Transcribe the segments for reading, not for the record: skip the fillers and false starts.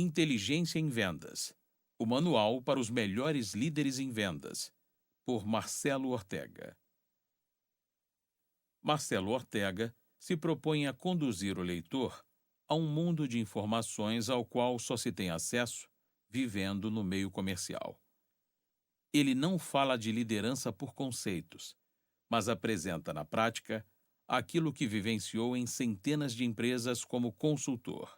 Inteligência em Vendas. O Manual para os Melhores Líderes em Vendas, por Marcelo Ortega. Marcelo Ortega se propõe a conduzir o leitor a um mundo de informações ao qual só se tem acesso vivendo no meio comercial. Ele não fala de liderança por conceitos, mas apresenta na prática aquilo que vivenciou em centenas de empresas como consultor,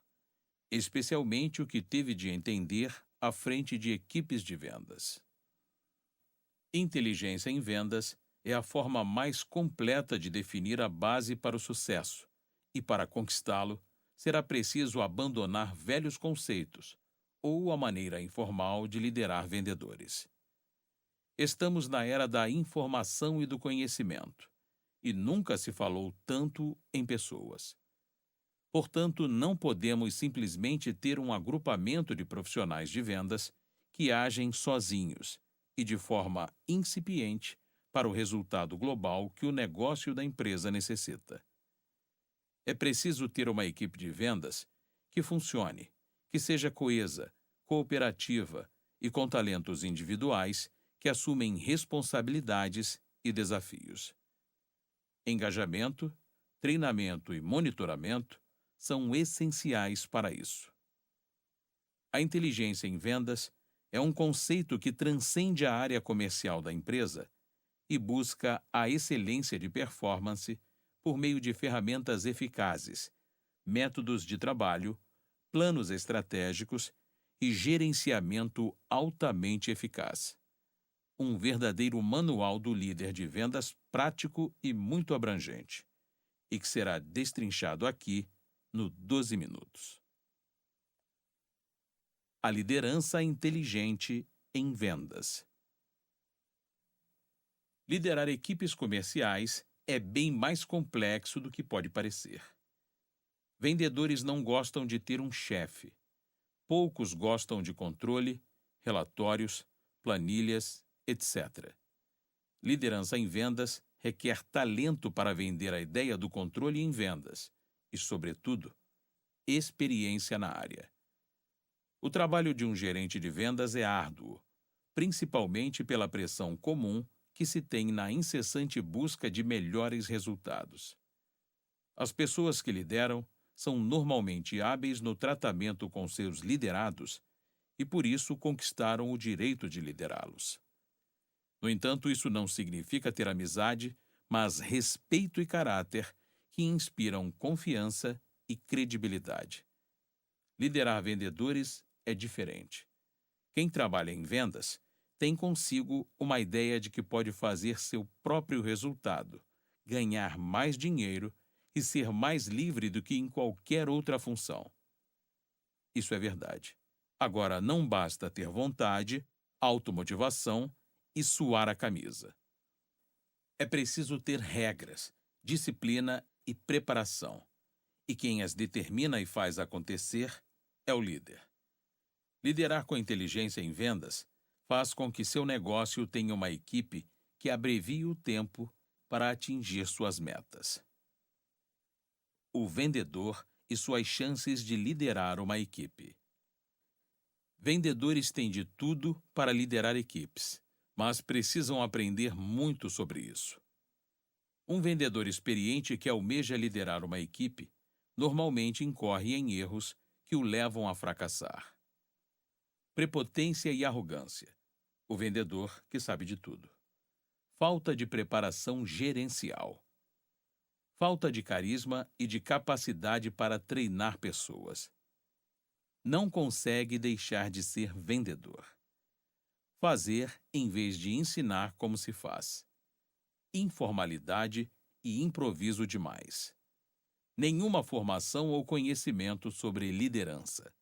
especialmente o que teve de entender à frente de equipes de vendas. Inteligência em vendas é a forma mais completa de definir a base para o sucesso, e para conquistá-lo, será preciso abandonar velhos conceitos ou a maneira informal de liderar vendedores. Estamos na era da informação e do conhecimento, e nunca se falou tanto em pessoas. Portanto, não podemos simplesmente ter um agrupamento de profissionais de vendas que agem sozinhos e de forma incipiente para o resultado global que o negócio da empresa necessita. É preciso ter uma equipe de vendas que funcione, que seja coesa, cooperativa e com talentos individuais que assumem responsabilidades e desafios. Engajamento, treinamento e monitoramento são essenciais para isso. A inteligência em vendas é um conceito que transcende a área comercial da empresa e busca a excelência de performance por meio de ferramentas eficazes, métodos de trabalho, planos estratégicos e gerenciamento altamente eficaz. Um verdadeiro manual do líder de vendas prático e muito abrangente, e que será destrinchado aqui no 12 minutos. A liderança inteligente em vendas. Liderar equipes comerciais é bem mais complexo do que pode parecer. Vendedores não gostam de ter um chefe. Poucos gostam de controle, relatórios, planilhas, etc. Liderança em vendas requer talento para vender a ideia do controle em vendas e, sobretudo, experiência na área. O trabalho de um gerente de vendas é árduo, principalmente pela pressão comum que se tem na incessante busca de melhores resultados. As pessoas que lideram são normalmente hábeis no tratamento com seus liderados e, por isso, conquistaram o direito de liderá-los. No entanto, isso não significa ter amizade, mas respeito e caráter que inspiram confiança e credibilidade. Liderar vendedores é diferente. Quem trabalha em vendas tem consigo uma ideia de que pode fazer seu próprio resultado, ganhar mais dinheiro e ser mais livre do que em qualquer outra função. Isso é verdade. Agora, não basta ter vontade, automotivação e suar a camisa. É preciso ter regras, disciplina e preparação. E quem as determina e faz acontecer é o líder. Liderar com inteligência em vendas faz com que seu negócio tenha uma equipe que abrevie o tempo para atingir suas metas. O vendedor e suas chances de liderar uma equipe. Vendedores têm de tudo para liderar equipes, mas precisam aprender muito sobre isso. Um vendedor experiente que almeja liderar uma equipe normalmente incorre em erros que o levam a fracassar. Prepotência e arrogância. O vendedor que sabe de tudo. Falta de preparação gerencial. Falta de carisma e de capacidade para treinar pessoas. Não consegue deixar de ser vendedor. Fazer em vez de ensinar como se faz. Informalidade e improviso demais. Nenhuma formação ou conhecimento sobre liderança.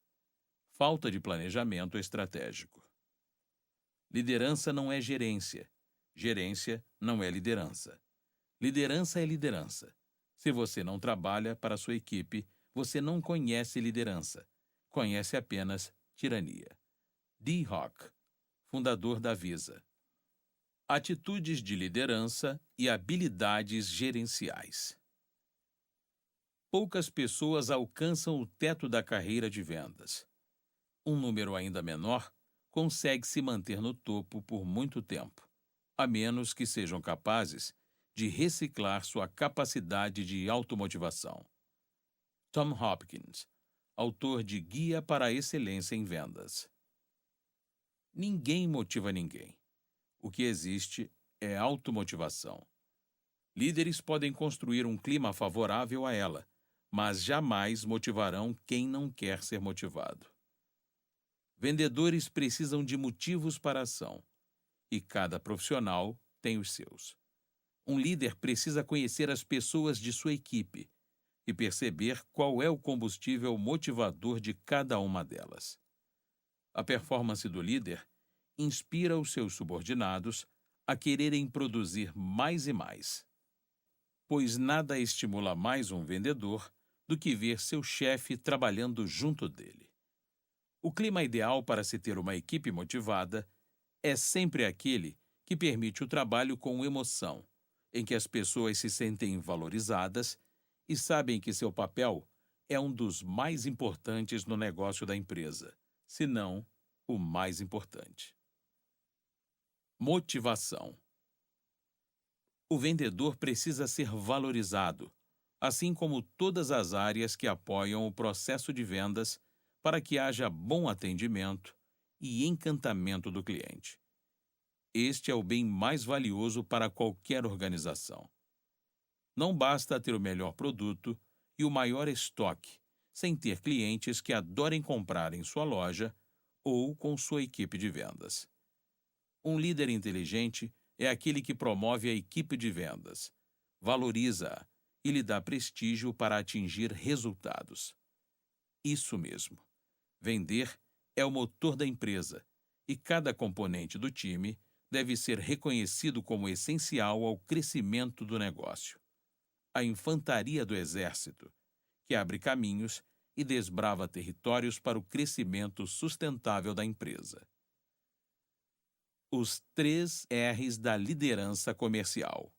Falta de planejamento estratégico. Liderança não é gerência. Gerência não é liderança. Liderança é liderança. Se você não trabalha para sua equipe, você não conhece liderança. Conhece apenas tirania. Dee Hock, fundador da Visa. Atitudes de liderança e habilidades gerenciais. Poucas pessoas alcançam o teto da carreira de vendas. Um número ainda menor consegue se manter no topo por muito tempo, a menos que sejam capazes de reciclar sua capacidade de automotivação. Tom Hopkins, autor de Guia para a Excelência em Vendas. Ninguém motiva ninguém. O que existe é automotivação. Líderes podem construir um clima favorável a ela, mas jamais motivarão quem não quer ser motivado. Vendedores precisam de motivos para a ação, e cada profissional tem os seus. Um líder precisa conhecer as pessoas de sua equipe e perceber qual é o combustível motivador de cada uma delas. A performance do líder inspira os seus subordinados a quererem produzir mais e mais. Pois nada estimula mais um vendedor do que ver seu chefe trabalhando junto dele. O clima ideal para se ter uma equipe motivada é sempre aquele que permite o trabalho com emoção, em que as pessoas se sentem valorizadas e sabem que seu papel é um dos mais importantes no negócio da empresa, se não o mais importante. Motivação. O vendedor precisa ser valorizado, assim como todas as áreas que apoiam o processo de vendas, para que haja bom atendimento e encantamento do cliente. Este é o bem mais valioso para qualquer organização. Não basta ter o melhor produto e o maior estoque, sem ter clientes que adorem comprar em sua loja ou com sua equipe de vendas. Um líder inteligente é aquele que promove a equipe de vendas, valoriza-a e lhe dá prestígio para atingir resultados. Isso mesmo. Vender é o motor da empresa e cada componente do time deve ser reconhecido como essencial ao crescimento do negócio. A infantaria do exército, que abre caminhos e desbrava territórios para o crescimento sustentável da empresa. Os 3 R's da liderança comercial.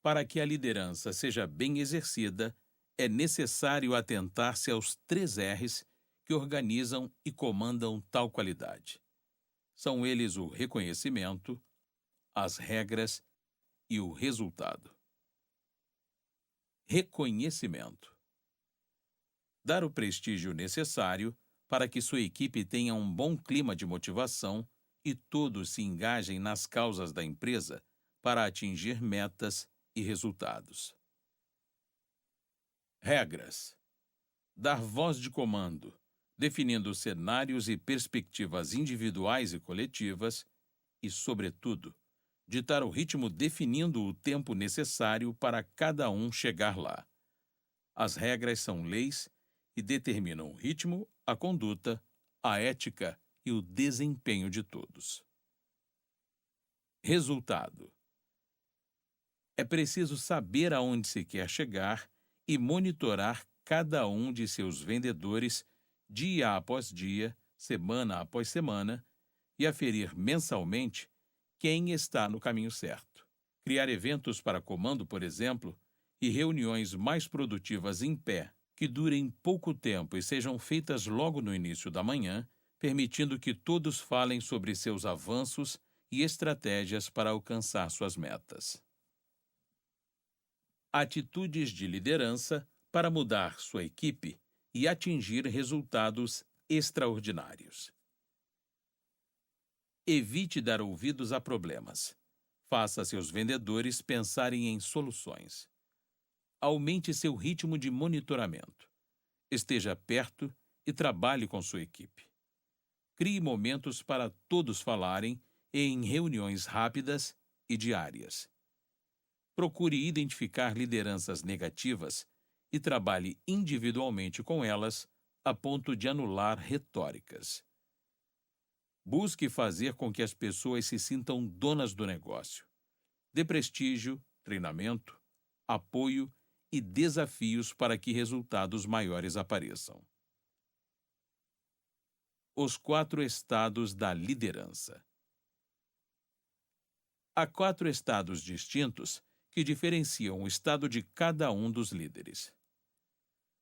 Para que a liderança seja bem exercida, é necessário atentar-se aos 3 R's que organizam e comandam tal qualidade. São eles o reconhecimento, as regras e o resultado. Reconhecimento. Dar o prestígio necessário para que sua equipe tenha um bom clima de motivação e todos se engajem nas causas da empresa para atingir metas e resultados. Regras. Dar voz de comando, definindo cenários e perspectivas individuais e coletivas e, sobretudo, ditar o ritmo definindo o tempo necessário para cada um chegar lá. As regras são leis e determinam o ritmo, a conduta, a ética e o desempenho de todos. Resultado. É preciso saber aonde se quer chegar e monitorar cada um de seus vendedores dia após dia, semana após semana, e aferir mensalmente quem está no caminho certo. Criar eventos para comando, por exemplo, e reuniões mais produtivas em pé, que durem pouco tempo e sejam feitas logo no início da manhã, permitindo que todos falem sobre seus avanços e estratégias para alcançar suas metas. Atitudes de liderança para mudar sua equipe e atingir resultados extraordinários. Evite dar ouvidos a problemas. Faça seus vendedores pensarem em soluções. Aumente seu ritmo de monitoramento. Esteja perto e trabalhe com sua equipe. Crie momentos para todos falarem em reuniões rápidas e diárias. Procure identificar lideranças negativas e trabalhe individualmente com elas a ponto de anular retóricas. Busque fazer com que as pessoas se sintam donas do negócio. Dê prestígio, treinamento, apoio e desafios para que resultados maiores apareçam. Os 4 estados da liderança. Há 4 estados distintos que diferenciam o estado de cada um dos líderes.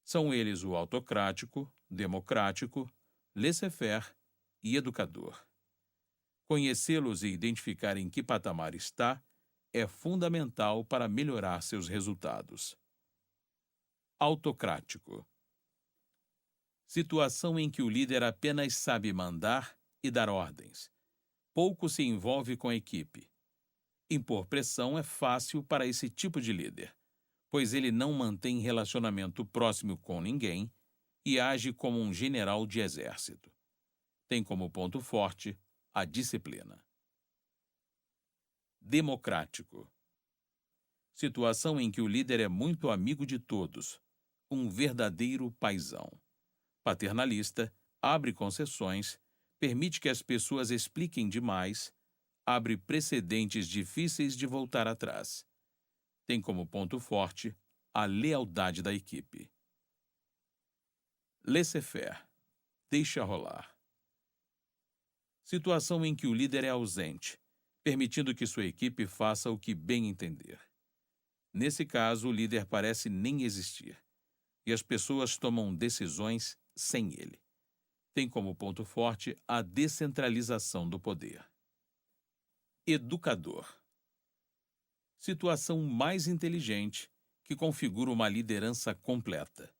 São eles o autocrático, democrático, laissez-faire e educador. Conhecê-los e identificar em que patamar está é fundamental para melhorar seus resultados. Autocrático. Situação em que o líder apenas sabe mandar e dar ordens. Pouco se envolve com a equipe. Impor pressão é fácil para esse tipo de líder, pois ele não mantém relacionamento próximo com ninguém e age como um general de exército. Tem como ponto forte a disciplina. Democrático. Situação em que o líder é muito amigo de todos, um verdadeiro paizão. Paternalista, abre concessões, permite que as pessoas expliquem demais, abre precedentes difíceis de voltar atrás. Tem como ponto forte a lealdade da equipe. Laissez-faire. Deixa rolar. Situação em que o líder é ausente, permitindo que sua equipe faça o que bem entender. Nesse caso, o líder parece nem existir, e as pessoas tomam decisões sem ele. Tem como ponto forte a descentralização do poder. Educador. Situação mais inteligente que configura uma liderança completa.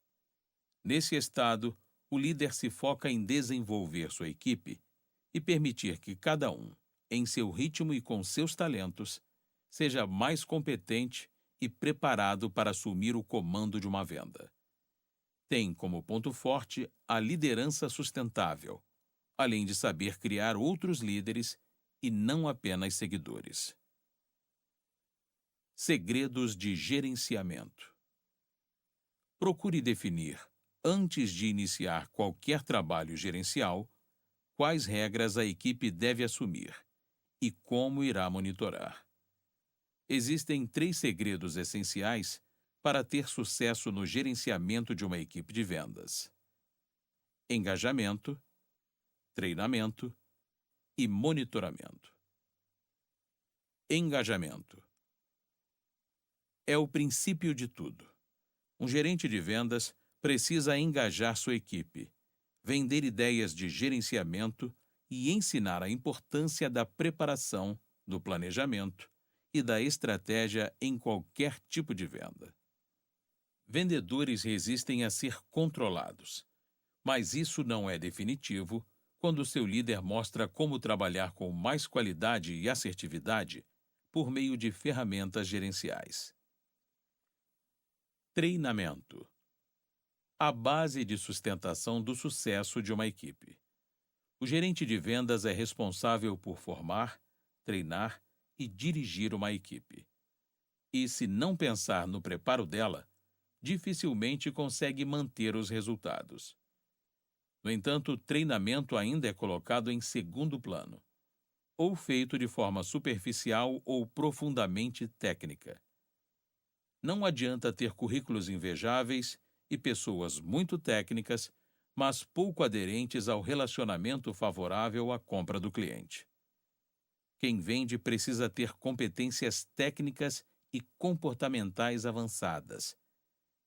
Nesse estado, o líder se foca em desenvolver sua equipe e permitir que cada um, em seu ritmo e com seus talentos, seja mais competente e preparado para assumir o comando de uma venda. Tem como ponto forte a liderança sustentável, além de saber criar outros líderes e não apenas seguidores. Segredos de gerenciamento. Procure definir, antes de iniciar qualquer trabalho gerencial, quais regras a equipe deve assumir e como irá monitorar. Existem 3 segredos essenciais para ter sucesso no gerenciamento de uma equipe de vendas: engajamento, treinamento e monitoramento. Engajamento é o princípio de tudo. Um gerente de vendas precisa engajar sua equipe, vender ideias de gerenciamento e ensinar a importância da preparação, do planejamento e da estratégia em qualquer tipo de venda. Vendedores resistem a ser controlados, mas isso não é definitivo quando seu líder mostra como trabalhar com mais qualidade e assertividade por meio de ferramentas gerenciais. Treinamento. A base de sustentação do sucesso de uma equipe. O gerente de vendas é responsável por formar, treinar e dirigir uma equipe. E se não pensar no preparo dela, dificilmente consegue manter os resultados. No entanto, o treinamento ainda é colocado em segundo plano, ou feito de forma superficial ou profundamente técnica. Não adianta ter currículos invejáveis e pessoas muito técnicas, mas pouco aderentes ao relacionamento favorável à compra do cliente. Quem vende precisa ter competências técnicas e comportamentais avançadas,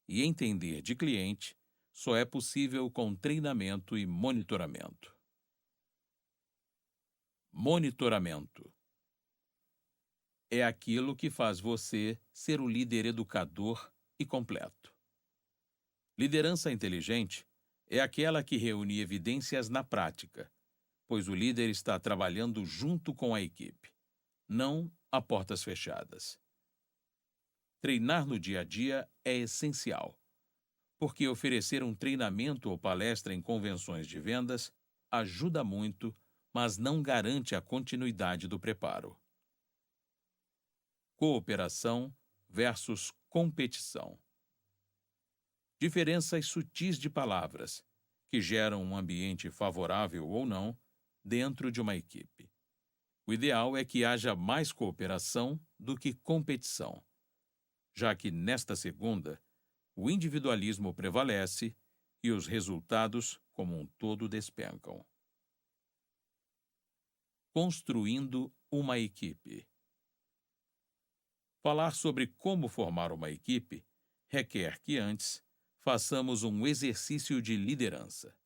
e entender de cliente só é possível com treinamento e monitoramento. Monitoramento é aquilo que faz você ser o líder educador e completo. Liderança inteligente é aquela que reúne evidências na prática, pois o líder está trabalhando junto com a equipe, não a portas fechadas. Treinar no dia a dia é essencial, porque oferecer um treinamento ou palestra em convenções de vendas ajuda muito, mas não garante a continuidade do preparo. Cooperação versus competição. Diferenças sutis de palavras, que geram um ambiente favorável ou não dentro de uma equipe. O ideal é que haja mais cooperação do que competição, já que nesta segunda, o individualismo prevalece e os resultados, como um todo, despencam. Construindo uma equipe. Falar sobre como formar uma equipe requer que antes façamos um exercício de liderança.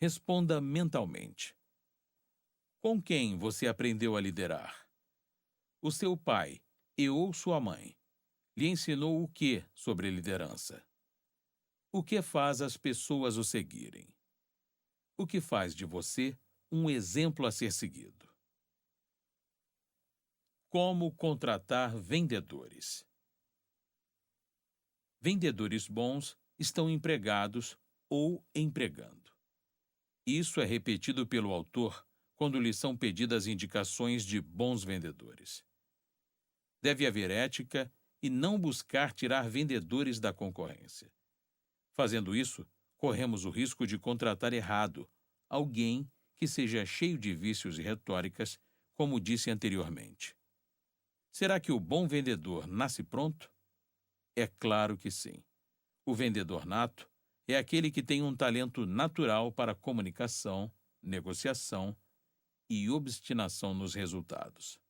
Responda mentalmente. Com quem você aprendeu a liderar? O seu pai ou sua mãe lhe ensinou o que sobre liderança? O que faz as pessoas o seguirem? O que faz de você um exemplo a ser seguido? Como contratar vendedores? Vendedores bons estão empregados ou empregando. Isso é repetido pelo autor quando lhe são pedidas indicações de bons vendedores. Deve haver ética e não buscar tirar vendedores da concorrência. Fazendo isso, corremos o risco de contratar errado alguém que seja cheio de vícios e retóricas, como disse anteriormente. Será que o bom vendedor nasce pronto? É claro que sim. O vendedor nato é aquele que tem um talento natural para comunicação, negociação e obstinação nos resultados.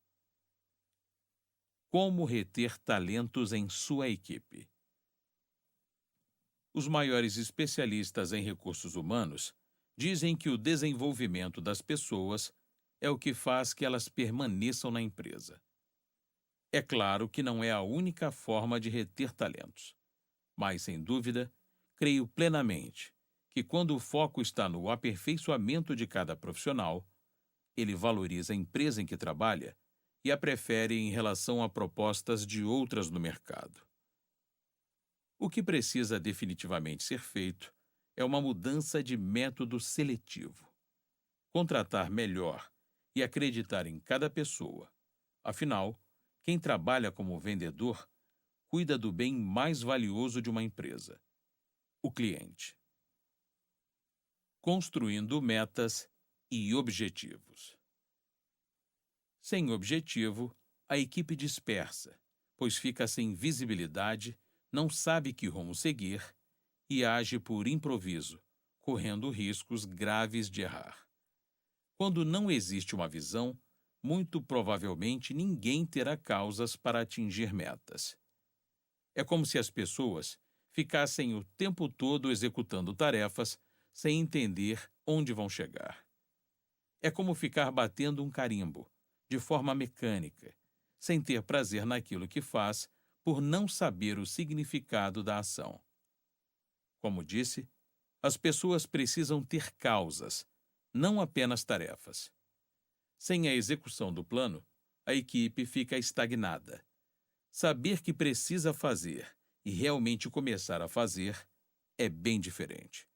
Como reter talentos em sua equipe? Os maiores especialistas em recursos humanos dizem que o desenvolvimento das pessoas é o que faz que elas permaneçam na empresa. É claro que não é a única forma de reter talentos, mas, sem dúvida, creio plenamente que quando o foco está no aperfeiçoamento de cada profissional, ele valoriza a empresa em que trabalha e a prefere em relação a propostas de outras no mercado. O que precisa definitivamente ser feito é uma mudança de método seletivo. Contratar melhor e acreditar em cada pessoa. Afinal, quem trabalha como vendedor cuida do bem mais valioso de uma empresa, o cliente. Construindo metas e objetivos. Sem objetivo, a equipe dispersa, pois fica sem visibilidade, não sabe que rumo seguir e age por improviso, correndo riscos graves de errar. Quando não existe uma visão, muito provavelmente ninguém terá causas para atingir metas. É como se as pessoas ficassem o tempo todo executando tarefas sem entender onde vão chegar. É como ficar batendo um carimbo, de forma mecânica, sem ter prazer naquilo que faz, por não saber o significado da ação. Como disse, as pessoas precisam ter causas, não apenas tarefas. Sem a execução do plano, a equipe fica estagnada. Saber que precisa fazer e realmente começar a fazer é bem diferente.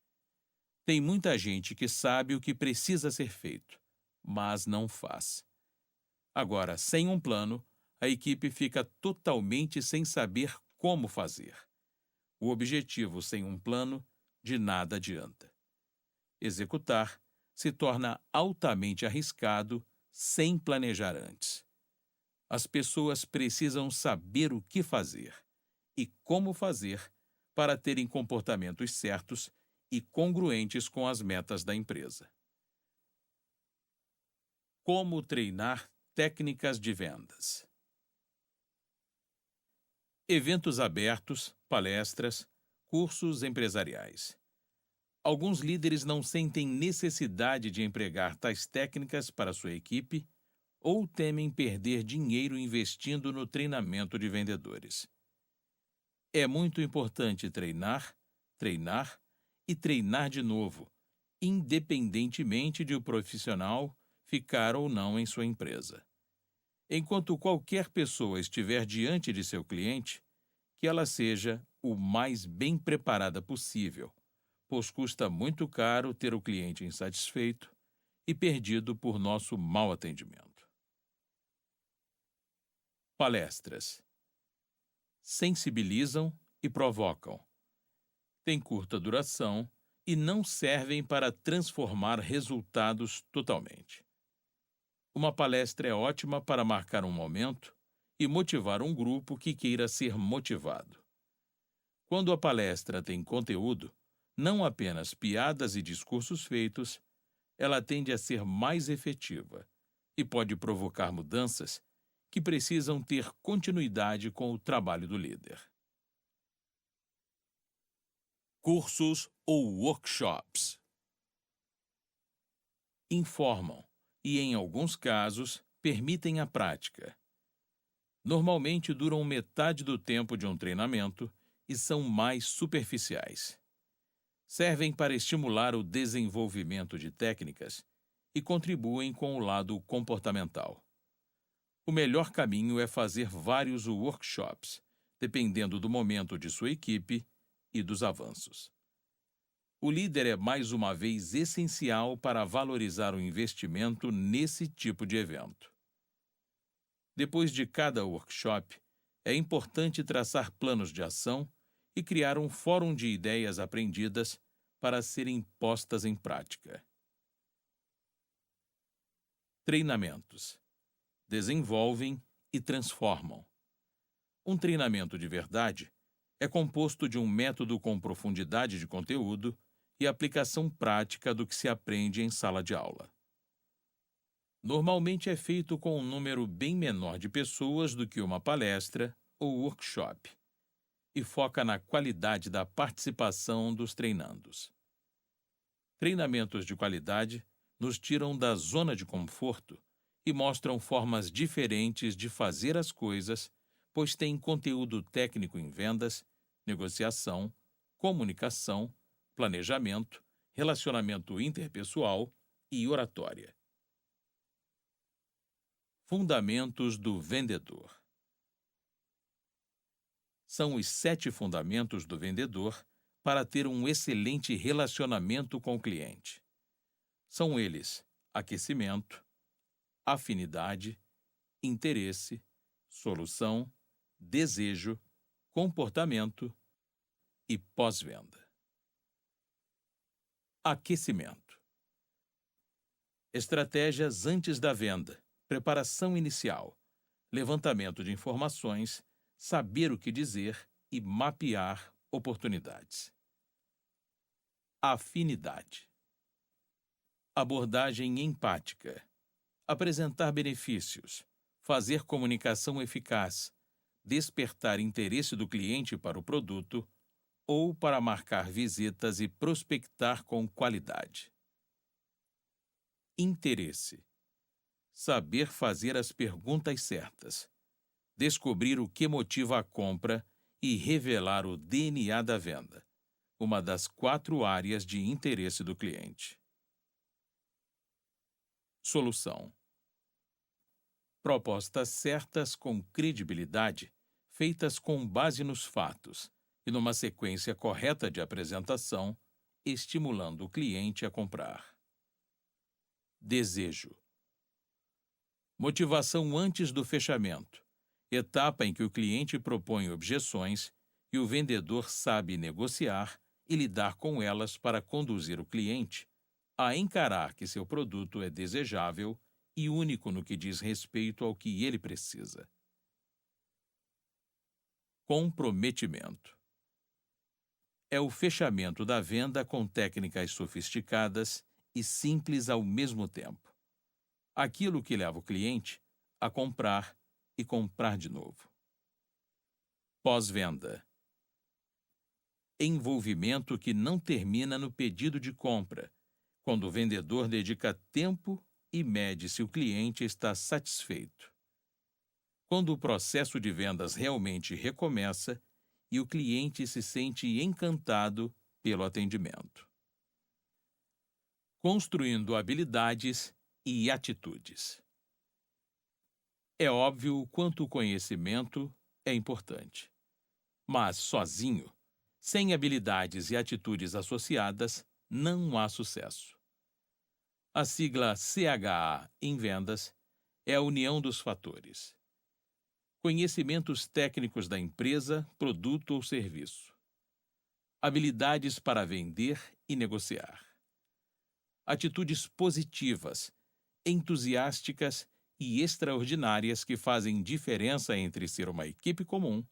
Tem muita gente que sabe o que precisa ser feito, mas não faz. Agora, sem um plano, a equipe fica totalmente sem saber como fazer. O objetivo sem um plano de nada adianta. Executar se torna altamente arriscado sem planejar antes. As pessoas precisam saber o que fazer e como fazer para terem comportamentos certos e congruentes com as metas da empresa. Como treinar técnicas de vendas? Eventos abertos, palestras, cursos empresariais. Alguns líderes não sentem necessidade de empregar tais técnicas para sua equipe ou temem perder dinheiro investindo no treinamento de vendedores. É muito importante treinar, treinar e treinar de novo, independentemente de o profissional ficar ou não em sua empresa. Enquanto qualquer pessoa estiver diante de seu cliente, que ela seja o mais bem preparada possível, pois custa muito caro ter o cliente insatisfeito e perdido por nosso mau atendimento. Palestras. Sensibilizam e provocam. Têm curta duração e não servem para transformar resultados totalmente. Uma palestra é ótima para marcar um momento e motivar um grupo que queira ser motivado. Quando a palestra tem conteúdo, não apenas piadas e discursos feitos, ela tende a ser mais efetiva e pode provocar mudanças que precisam ter continuidade com o trabalho do líder. Cursos ou workshops. informam e, em alguns casos, permitem a prática. Normalmente duram metade do tempo de um treinamento e são mais superficiais. Servem para estimular o desenvolvimento de técnicas e contribuem com o lado comportamental. O melhor caminho é fazer vários workshops, dependendo do momento de sua equipe e dos avanços. O líder é mais uma vez essencial para valorizar o investimento nesse tipo de evento. Depois de cada workshop, é importante traçar planos de ação e criar um fórum de ideias aprendidas para serem postas em prática. Treinamentos. Desenvolvem e transformam. Um treinamento de verdade é composto de um método com profundidade de conteúdo e aplicação prática do que se aprende em sala de aula. Normalmente é feito com um número bem menor de pessoas do que uma palestra ou workshop e foca na qualidade da participação dos treinandos. Treinamentos de qualidade nos tiram da zona de conforto e mostram formas diferentes de fazer as coisas, pois têm conteúdo técnico em vendas, negociação, comunicação, planejamento, relacionamento interpessoal e oratória. Fundamentos do vendedor. São os 7 fundamentos do vendedor para ter um excelente relacionamento com o cliente. São eles: aquecimento, afinidade, interesse, solução, desejo, comportamento e pós-venda. Aquecimento. Estratégias antes da venda, preparação inicial, levantamento de informações, saber o que dizer e mapear oportunidades. Afinidade. Abordagem empática. Apresentar benefícios, fazer comunicação eficaz, despertar interesse do cliente para o produto ou para marcar visitas e prospectar com qualidade. Interesse. Saber fazer as perguntas certas, descobrir o que motiva a compra e revelar o DNA da venda, uma das 4 áreas de interesse do cliente. Solução. Propostas certas com credibilidade, feitas com base nos fatos e numa sequência correta de apresentação, estimulando o cliente a comprar. Desejo. Motivação antes do fechamento, etapa em que o cliente propõe objeções e o vendedor sabe negociar e lidar com elas para conduzir o cliente a encarar que seu produto é desejável e único no que diz respeito ao que ele precisa. Comprometimento. É o fechamento da venda com técnicas sofisticadas e simples ao mesmo tempo. Aquilo que leva o cliente a comprar e comprar de novo. Pós-venda. Envolvimento que não termina no pedido de compra, quando o vendedor dedica tempo e mede se o cliente está satisfeito. Quando o processo de vendas realmente recomeça e o cliente se sente encantado pelo atendimento. Construindo habilidades e atitudes. É óbvio o quanto o conhecimento é importante, mas sozinho, sem habilidades e atitudes associadas, não há sucesso. A sigla CHA em vendas é a união dos fatores: conhecimentos técnicos da empresa, produto ou serviço, habilidades para vender e negociar, atitudes positivas, entusiásticas e extraordinárias que fazem diferença entre ser uma equipe comum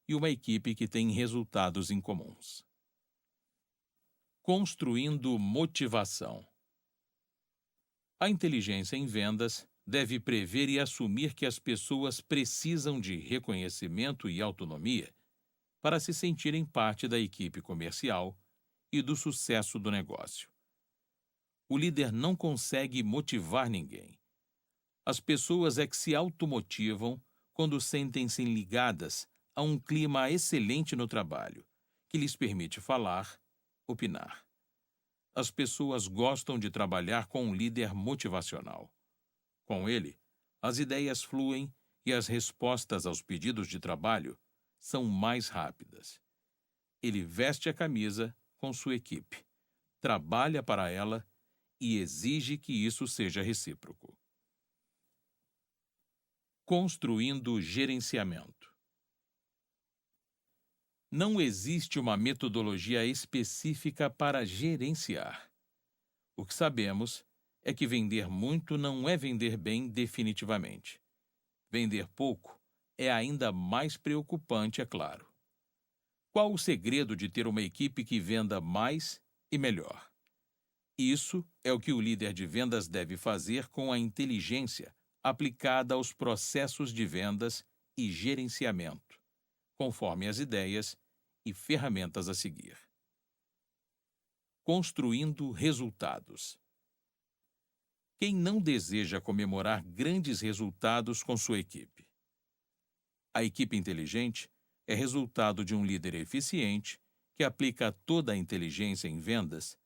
e uma equipe que tem resultados incomuns. Construindo motivação. A inteligência em vendas deve prever e assumir que as pessoas precisam de reconhecimento e autonomia para se sentirem parte da equipe comercial e do sucesso do negócio. o líder não consegue motivar ninguém. As pessoas é que se automotivam quando sentem-se ligadas a um clima excelente no trabalho, que lhes permite falar, opinar. As pessoas gostam de trabalhar com um líder motivacional. Com ele, as ideias fluem e as respostas aos pedidos de trabalho são mais rápidas. Ele veste a camisa com sua equipe, trabalha para ela e exige que isso seja recíproco. Construindo gerenciamento. Não existe uma metodologia específica para gerenciar. O que sabemos é que vender muito não é vender bem definitivamente. Vender pouco é ainda mais preocupante, é claro. Qual o segredo de ter uma equipe que venda mais e melhor? Isso é o que o líder de vendas deve fazer com a inteligência aplicada aos processos de vendas e gerenciamento, conforme as ideias e ferramentas a seguir. Construindo resultados. Quem não deseja comemorar grandes resultados com sua equipe? A equipe inteligente é resultado de um líder eficiente que aplica toda a inteligência em vendas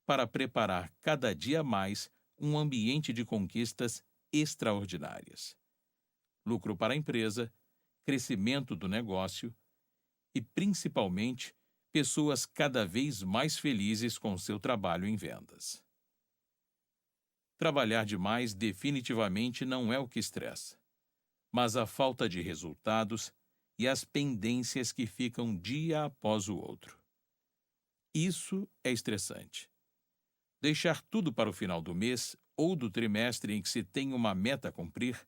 para preparar cada dia mais um ambiente de conquistas extraordinárias. Lucro para a empresa, crescimento do negócio e, principalmente, pessoas cada vez mais felizes com seu trabalho em vendas. Trabalhar demais definitivamente não é o que estressa, mas a falta de resultados e as pendências que ficam dia após o outro. Isso é estressante. Deixar tudo para o final do mês ou do trimestre em que se tem uma meta a cumprir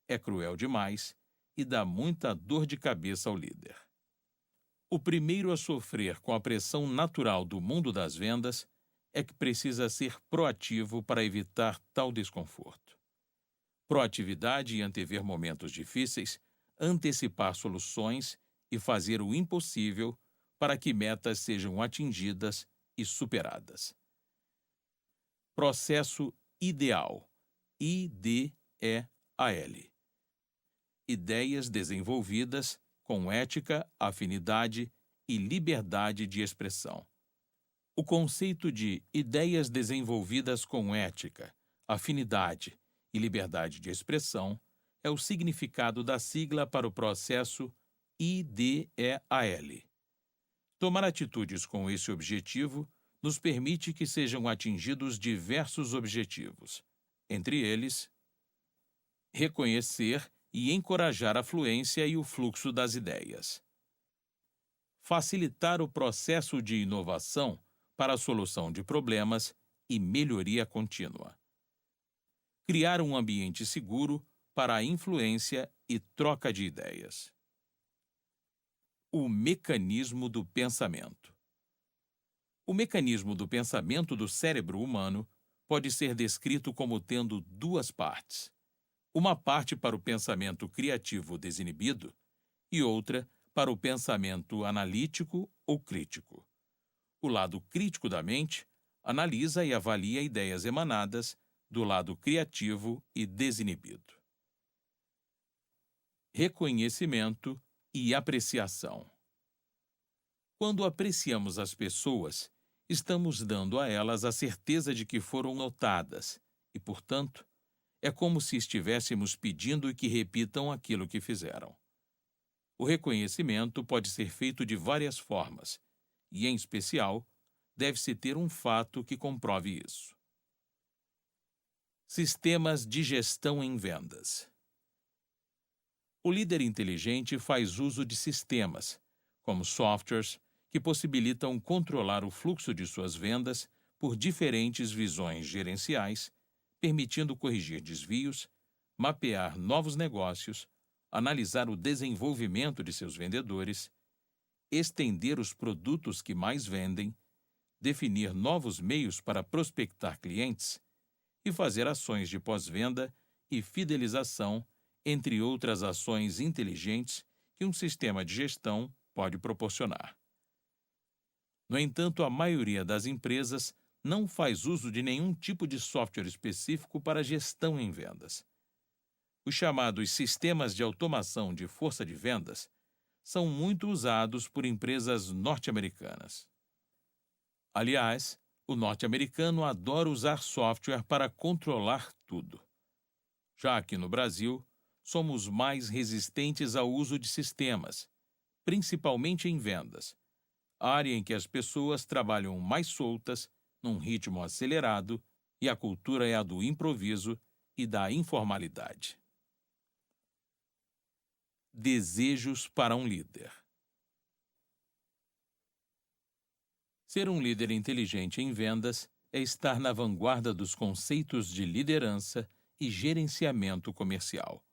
é cruel demais e dá muita dor de cabeça ao líder. O primeiro a sofrer com a pressão natural do mundo das vendas é que precisa ser proativo para evitar tal desconforto. Proatividade e antever momentos difíceis, antecipar soluções e fazer o impossível para que metas sejam atingidas e superadas. Processo ideal. IDEAL. Ideias desenvolvidas com ética, afinidade e liberdade de expressão. O conceito de ideias desenvolvidas com ética, afinidade e liberdade de expressão é o significado da sigla para o processo IDEAL. Tomar atitudes com esse objetivo nos permite que sejam atingidos diversos objetivos, entre eles, reconhecer e encorajar a fluência e o fluxo das ideias. Facilitar o processo de inovação para a solução de problemas e melhoria contínua. Criar um ambiente seguro para a influência e troca de ideias. O mecanismo do pensamento. O mecanismo do pensamento do cérebro humano pode ser descrito como tendo duas partes. Uma parte para o pensamento criativo desinibido e outra para o pensamento analítico ou crítico. O lado crítico da mente analisa e avalia ideias emanadas do lado criativo e desinibido. Reconhecimento e apreciação. Quando apreciamos as pessoas, estamos dando a elas a certeza de que foram notadas e, portanto, é como se estivéssemos pedindo que repitam aquilo que fizeram. O reconhecimento pode ser feito de várias formas e, em especial, deve-se ter um fato que comprove isso. Sistemas de gestão em vendas. O líder inteligente faz uso de sistemas, como softwares, que possibilitam controlar o fluxo de suas vendas por diferentes visões gerenciais, permitindo corrigir desvios, mapear novos negócios, analisar o desenvolvimento de seus vendedores, estender os produtos que mais vendem, definir novos meios para prospectar clientes e fazer ações de pós-venda e fidelização, entre outras ações inteligentes que um sistema de gestão pode proporcionar. No entanto, a maioria das empresas não faz uso de nenhum tipo de software específico para gestão em vendas. Os chamados sistemas de automação de força de vendas são muito usados por empresas norte-americanas. Aliás, o norte-americano adora usar software para controlar tudo. Já aqui no Brasil, somos mais resistentes ao uso de sistemas, principalmente em vendas, área em que as pessoas trabalham mais soltas, num ritmo acelerado, e a cultura é a do improviso e da informalidade. Desejos para um líder. Ser um líder inteligente em vendas é estar na vanguarda dos conceitos de liderança e gerenciamento comercial.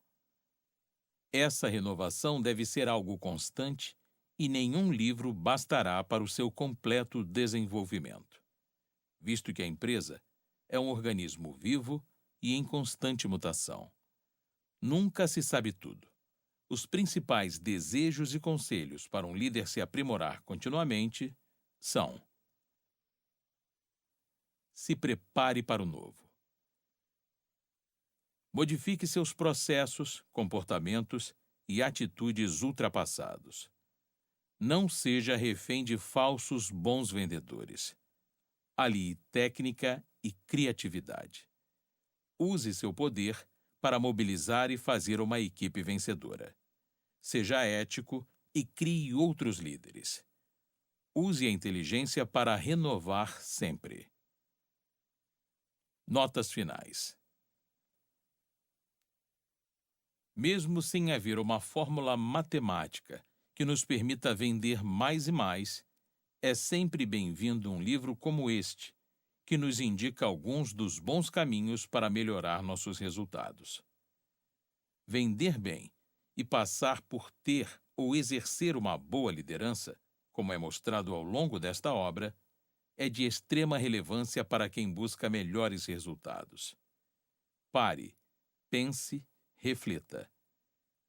Essa renovação deve ser algo constante e nenhum livro bastará para o seu completo desenvolvimento, visto que a empresa é um organismo vivo e em constante mutação. Nunca se sabe tudo. Os principais desejos e conselhos para um líder se aprimorar continuamente são: se prepare para o novo. Modifique seus processos, comportamentos e atitudes ultrapassados. Não seja refém de falsos bons vendedores. Alie técnica e criatividade. Use seu poder para mobilizar e fazer uma equipe vencedora. Seja ético e crie outros líderes. Use a inteligência para renovar sempre. Notas finais. Mesmo sem haver uma fórmula matemática que nos permita vender mais e mais, é sempre bem-vindo um livro como este, que nos indica alguns dos bons caminhos para melhorar nossos resultados. Vender bem e passar por ter ou exercer uma boa liderança, como é mostrado ao longo desta obra, é de extrema relevância para quem busca melhores resultados. Pare, pense, reflita.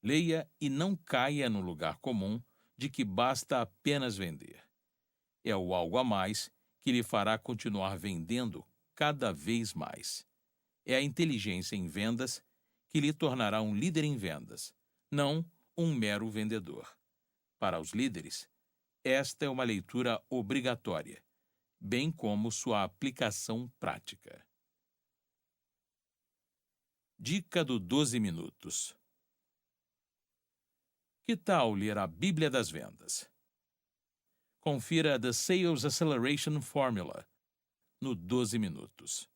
Leia e não caia no lugar comum de que basta apenas vender. É o algo a mais que lhe fará continuar vendendo cada vez mais. É a inteligência em vendas que lhe tornará um líder em vendas, não um mero vendedor. Para os líderes, esta é uma leitura obrigatória, bem como sua aplicação prática. Dica do 12 minutos. Que tal ler a Bíblia das Vendas? Confira The Sales Acceleration Formula no 12 minutos.